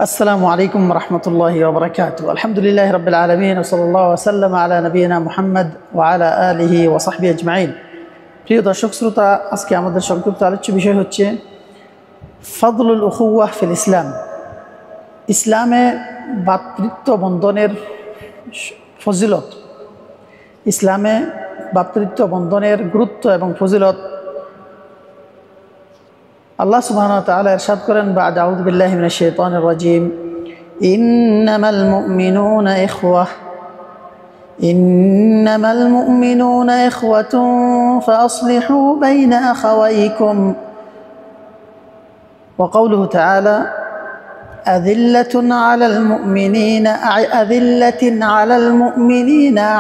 আসসালামু আলাইকুম রহমতুল্লাহি ওয়া বারাকাতুহু। আলহামদুলিল্লাহি রাব্বিল আলামিন ওয়া সাল্লাল্লাহু ওয়া সাল্লামা আলা নবিয়িনা মুহাম্মদ ওয়া আলা আলিহি ওয়া সাহবিহি আজমাইন। প্রিয় দর্শক শ্রোতা, আজকে আমাদের সংক্ষিপ্ত আলোচ্য বিষয় হচ্ছে ফাদলুল উখুওয়াহ ফিল ইসলাম। ইসলামে ভ্রাতৃত্ব বন্ধনের ফজিলত, ইসলামে ভ্রাতৃত্ব বন্ধনের গুরুত্ব এবং ফজিলত আল্লাহ সুবহানাহু ওয়া তাআলা ইরশাদ করেন, বা'দ আউযু বিল্লাহি মিনাশ শাইতানির রাজীম, ইন্নামাল মুমিনুনা ইখওয়াহ ইন্নামাল মুমিনুনা ইখওয়াতুন ফাআসলিহু বাইনা আখাওয়াইকুম। ওয়া কাওলুহু তাআলা আযিল্লাতিন আলাল মুমিনিনা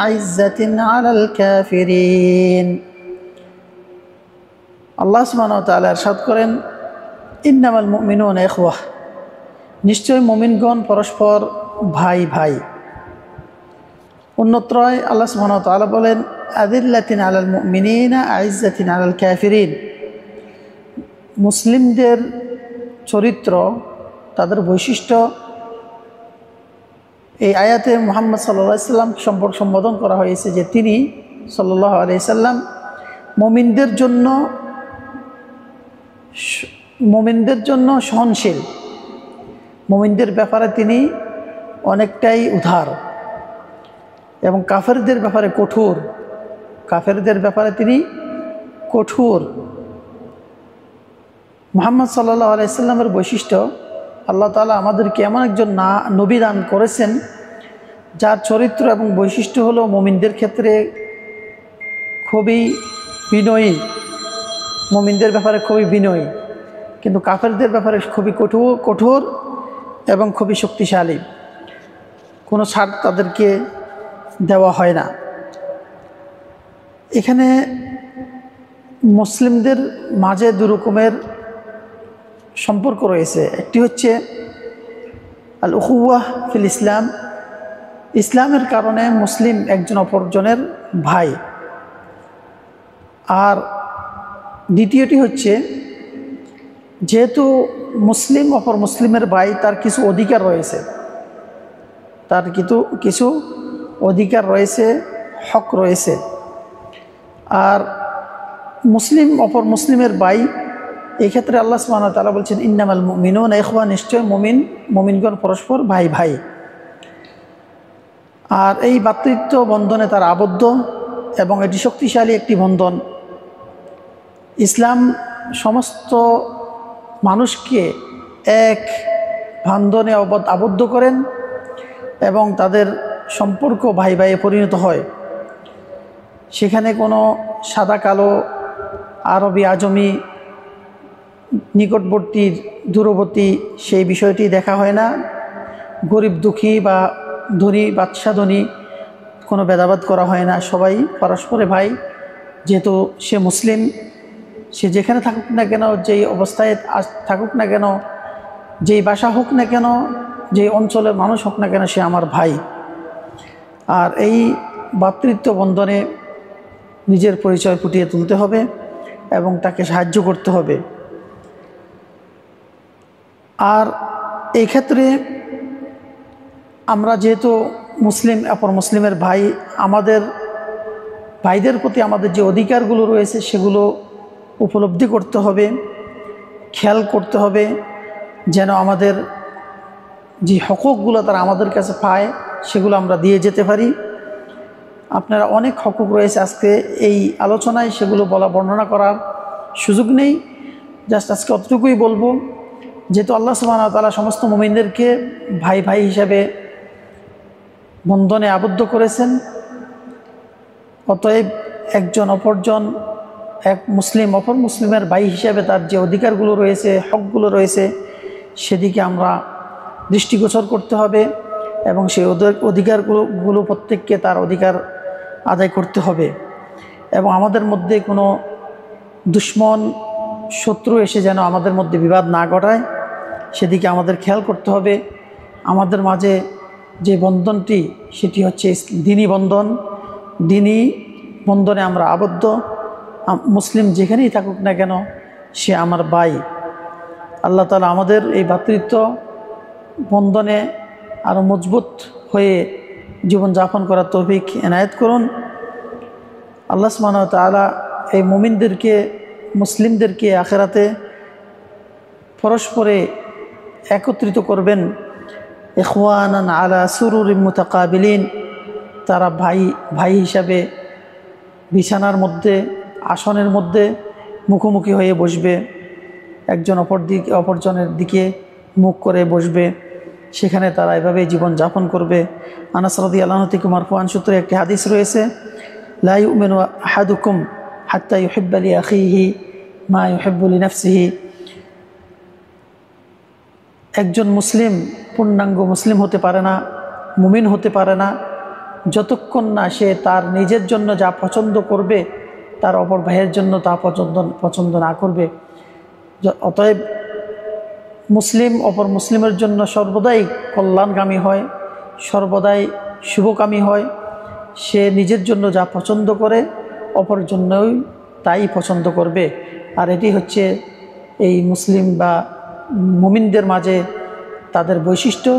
আ'ইজ্জাতিন আলাল কাফিরিন। আল্লাহ সুবহানাহু ওয়া তাআলা ইরশাদ করেন, ইন্নামাল মুমিনুনা ইখওয়াহ, নিশ্চয় মুমিনগণ পরস্পর ভাই ভাই। অন্যত্রয় আল্লাহ সুবহানাহু ওয়া তাআলা বলেন, আযিল্লাতিন আলাল মুমিনিনা আ'ইজ্জাতিন আলাল কাফিরিন। মুসলিমদের চরিত্র, তাদের বৈশিষ্ট্য এই আয়াতে মুহাম্মদ সাল্লাল্লাহু আলাইহি সাল্লাম সম্পর্কে সম্বোধন করা হয়েছে যে তিনি সাল্লাল্লাহু আলাইহি সাল্লাম মুমিনদের জন্য সহনশীল, মুমিনদের ব্যাপারে তিনি অনেকটাই উদার এবং কাফেরদের ব্যাপারে তিনি কঠোর। মুহাম্মদ সাল্লাল্লাহু আলাইহি সাল্লামের বৈশিষ্ট্য, আল্লাহ তাআলা আমাদেরকে এমন একজন নবী দান করেছেন যার চরিত্র এবং বৈশিষ্ট্য হলো মুমিনদের ক্ষেত্রে খুবই বিনয়ী, মুমিনদের ব্যাপারে খুবই বিনয়ী, কিন্তু কাফেরদের ব্যাপারে খুবই কঠোর এবং খুবই শক্তিশালী। কোনো ছাড় তাদেরকে দেওয়া হয় না। এখানে মুসলিমদের মাঝে দু রকমের সম্পর্ক রয়েছে। একটি হচ্ছে আল উখুওয়াহ ফিল ইসলাম, ইসলামের কারণে মুসলিম একজন অপরজনের ভাই। আর দ্বিতীয়টি হচ্ছে, যেহেতু মুসলিম অপর মুসলিমের ভাই, তার কিছু অধিকার রয়েছে, হক রয়েছে। আর মুসলিম অপর মুসলিমের ভাই, এই ক্ষেত্রে আল্লাহ সুবহানাহু ওয়া তাআলা বলছেন, ইন্নামাল মুমিনুনা ইখওয়া, নিশ্চয় মুমিনগণ পরস্পর ভাই ভাই। আর এই ভ্রাতৃত্ব বন্ধনে তারা আবদ্ধ এবং এটি শক্তিশালী একটি বন্ধন। ইসলাম সমস্ত মানুষকে এক বন্ধনে আবদ্ধ করেন এবং তাদের সম্পর্ক ভাই ভাইয়ে পরিণত হয়। সেখানে কোনো সাদা কালো, আরবি আজমি, নিকটবর্তী দূরবর্তী সেই বিষয়টি দেখা হয় না। গরিব দুঃখী বা ধনী বাদশা ধনী কোনো ভেদাভেদ করা হয় না, সবাই পরস্পরে ভাই। যেহেতু সে মুসলিম, সে যেখানে থাকুক না কেন, যেই অবস্থায় থাকুক না কেন, যেই ভাষা হোক না কেন, যেই অঞ্চলের মানুষ হোক না কেন, সে আমার ভাই। আর এই ভ্রাতৃত্ব বন্ধনে নিজের পরিচয় ফুটিয়ে তুলতে হবে এবং তাকে সাহায্য করতে হবে। আর এই ক্ষেত্রে আমরা যেহেতু মুসলিম অপর মুসলিমের ভাই, আমাদের ভাইদের প্রতি আমাদের যে অধিকারগুলো রয়েছে সেগুলো উপলব্ধি করতে হবে, খেয়াল করতে হবে, যেন আমাদের যে হকুকগুলো তারা আমাদের কাছে পায় সেগুলো আমরা দিয়ে যেতে পারি। আপনারা অনেক হকুক রয়েছে, আজকে এই আলোচনায় সেগুলো বর্ণনা করার সুযোগ নেই। জাস্ট আজকে অতটুকুই বলবো, যেহেতু আল্লাহ সুবহানাহু ওয়া তাআলা সমস্ত মুমিনদেরকে ভাই ভাই হিসাবে বন্ধনে আবদ্ধ করেছেন, অতএব এক মুসলিম অপর মুসলিমের ভাই হিসাবে তার যে অধিকারগুলো রয়েছে, হকগুলো রয়েছে, সেদিকে আমরা দৃষ্টিগোচর করতে হবে এবং সেই অধিকারগুলো প্রত্যেককে তার অধিকার আদায় করতে হবে। এবং আমাদের মধ্যে কোনো দুশ্মন শত্রু এসে যেন আমাদের মধ্যে বিবাদ না ঘটায়, সেদিকে আমাদের খেয়াল করতে হবে। আমাদের মাঝে যে বন্ধনটি, সেটি হচ্ছে দ্বীনি বন্ধন। দ্বীনি বন্ধনে আমরা আবদ্ধ। মুসলিম যেখানেই থাকুক না কেন, সে আমার ভাই। আল্লাহ তাআলা আমাদের এই ভ্রাতৃত্ব বন্ধনে আরও মজবুত হয়ে জীবনযাপন করার তৌফিক এনায়েত করুন। আল্লাহ সুবহানাহু ওয়া তাআলা এই মুমিনদেরকে, মুসলিমদেরকে আখিরাতে পরস্পরে একত্রিত করবেন। ইখওয়ানান আলা সুরুরিন মুতাকাবিলিন, তারা ভাই ভাই হিসাবে বিছানার মধ্যে, আসনের মধ্যে মুখোমুখি হয়ে বসবে, একজন অপরজনের দিকে মুখ করে বসবে, সেখানে তারা এভাবে জীবন যাপন করবে। আনাস রাদিয়াল্লাহু আনহু থেকে মারফুআন সূত্রে একটি হাদিস রয়েছে, লা ইউমিনু আহাদুকুম হাত্তা ইউহিব্বা লি আখিহি মা ইউহিব্বু লিনাফসিহি। একজন মুসলিম পূর্ণাঙ্গ মুসলিম হতে পারে না, মুমিন হতে পারে না, যতক্ষণ না সে তার নিজের জন্য যা পছন্দ করবে তার অপর ভাইয়ের জন্য তা পছন্দ না করবে। অতএব মুসলিম অপর মুসলিমের জন্য সর্বদাই কল্যাণকামী হয়, সর্বদাই শুভকামী হয়। সে নিজের জন্য যা পছন্দ করে অপর জন্যই তাই পছন্দ করবে। আর এটি হচ্ছে এই মুসলিম বা মুমিনদের মাঝে তাদের বৈশিষ্ট্য।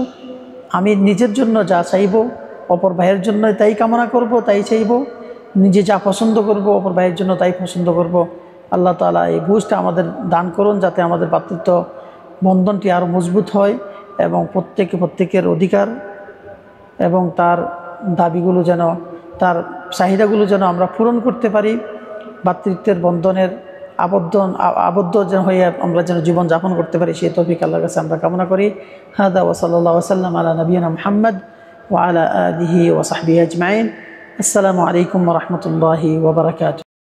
আমি নিজের জন্য যা চাইব অপর ভাইয়ের জন্য তাই কামনা করব, তাই চাইব। নিজে যা পছন্দ করব অপর ভাইয়ের জন্য তাই পছন্দ করব। আল্লাহ তাআলা এই বুঝটা আমাদের দান করুন, যাতে আমাদের ভ্রাতৃত্ব বন্ধনটি আরও মজবুত হয় এবং প্রত্যেকের অধিকার এবং তার দাবিগুলো যেন, তার চাহিদাগুলো যেন আমরা পূরণ করতে পারি। ভ্রাতৃত্বের বন্ধনের আবদ্ধ যেন হয়ে আমরা যেন জীবন যাপন করতে পারি, সেই তৌফিক আল্লাহর কাছে আমরা কামনা করি। হাদা ওয়া সাল্লাল্লাহু ওয়া সাল্লাম আলা নবিয়িনা মুহাম্মদ ওয়া আলা আলিহি ওয়া সাহবিহি আজমাইন। আসসালামু আলাইকুম ওয়া রাহমাতুল্লাহি ওয়া বারাকাতুহু।